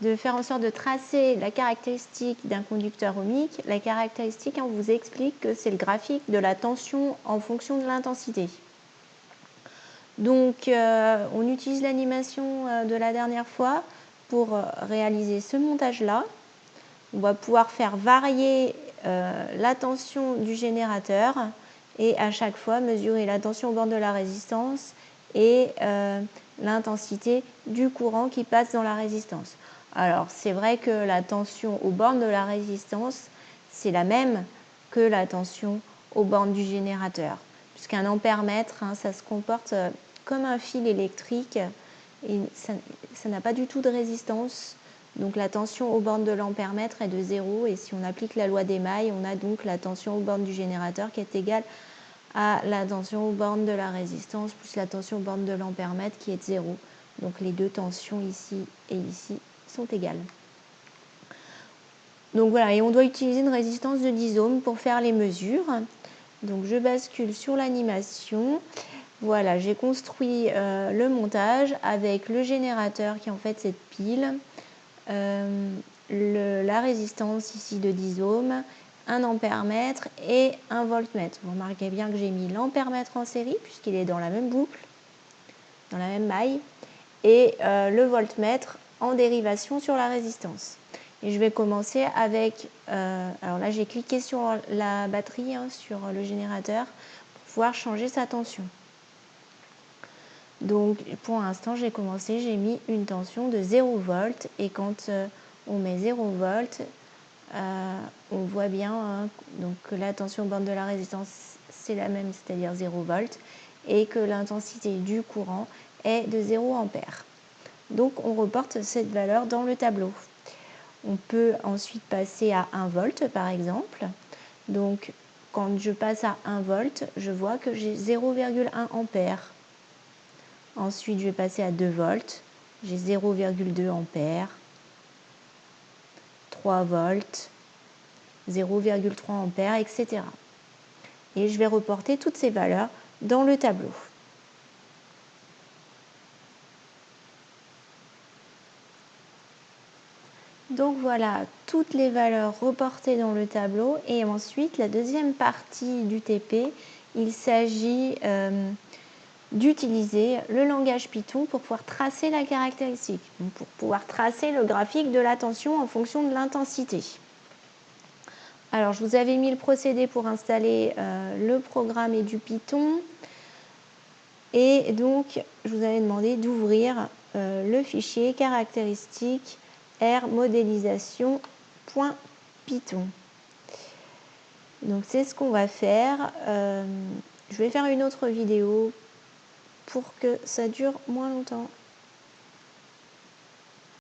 de faire en sorte de tracer la caractéristique d'un conducteur ohmique, la caractéristique, on vous explique que c'est le graphique de la tension en fonction de l'intensité. Donc, on utilise l'animation de la dernière fois pour réaliser ce montage-là. On va pouvoir faire varier la tension du générateur et à chaque fois mesurer la tension aux bornes de la résistance et l'intensité du courant qui passe dans la résistance. Alors, c'est vrai que la tension aux bornes de la résistance, c'est la même que la tension aux bornes du générateur, puisqu'un ampère-mètre, ça se comporte comme un fil électrique et ça n'a pas du tout de résistance. Donc la tension aux bornes de l'ampère-mètre est de 0 et si on applique la loi des mailles, on a donc la tension aux bornes du générateur qui est égale à la tension aux bornes de la résistance plus la tension aux bornes de l'ampère-mètre qui est de 0. Donc les deux tensions ici et ici sont égales. Donc voilà, et on doit utiliser une résistance de 10 ohms pour faire les mesures. Donc je bascule sur l'animation. Voilà, j'ai construit le montage avec le générateur qui est en fait cette pile, la résistance ici de 10 ohms, un ampère-mètre et un voltmètre. Vous remarquez bien que j'ai mis l'ampère-mètre en série puisqu'il est dans la même boucle, dans la même maille, et le voltmètre en dérivation sur la résistance. Et je vais commencer avec, alors là j'ai cliqué sur la batterie, sur le générateur, pour pouvoir changer sa tension. Donc pour l'instant j'ai commencé, j'ai mis une tension de 0 volts et quand on met 0 volts, on voit bien donc que la tension aux bornes de la résistance c'est la même, c'est-à-dire 0 volts, et que l'intensité du courant est de 0 ampère. Donc on reporte cette valeur dans le tableau. On peut ensuite passer à 1 volt par exemple. Donc quand je passe à 1 volt, je vois que j'ai 0,1 ampère. Ensuite, je vais passer à 2 volts. J'ai 0,2 ampères. 3 volts. 0,3 ampères, etc. Et je vais reporter toutes ces valeurs dans le tableau. Donc voilà, toutes les valeurs reportées dans le tableau. Et ensuite, la deuxième partie du TP, il s'agit d'utiliser le langage Python pour pouvoir tracer la caractéristique, pour pouvoir tracer le graphique de la tension en fonction de l'intensité. Alors, je vous avais mis le procédé pour installer le programme et du Python. Et donc, je vous avais demandé d'ouvrir le fichier caractéristique rmodélisation.python. Donc, c'est ce qu'on va faire. Je vais faire une autre vidéo pour que ça dure moins longtemps.